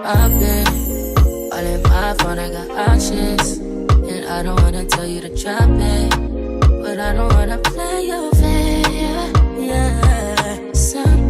I've been all in my phone, I got options. And I don't wanna tell you to drop it, but I don't wanna play your fair. Yeah, something.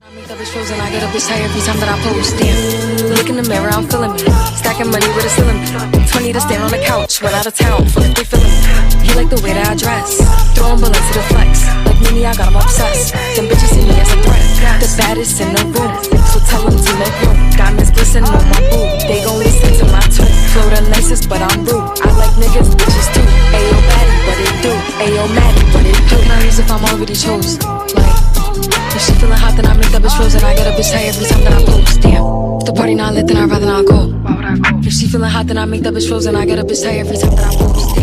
I make that bitch frozen, I get a bitch tired every time that I post. Damn, look in the mirror, I'm feeling me. Stacking money with a ceiling. 20 to stand on the couch, went out of town, fuck if they feeling me. He like the way that I dress, throwing bullets to the flex. Like Mimi, I got him obsessed. Them bitches see me as a threat. The baddest in the room, so tell them to make room. Diamonds glisten on my boot, they gon' listen to my tune. Flow the nicest, but I'm rude. I like niggas, bitches too. Ayo, baddie, what it do? Ayo, Maddie, what it do? How can I lose if I'm already chose? Like, if she feeling hot, then I make that bitch frozen. I get a bitch tired every time that I post. Damn, if the party not lit, then I'd rather not go. If she feeling hot, then I make that bitch frozen. I get a bitch tired every time that I post.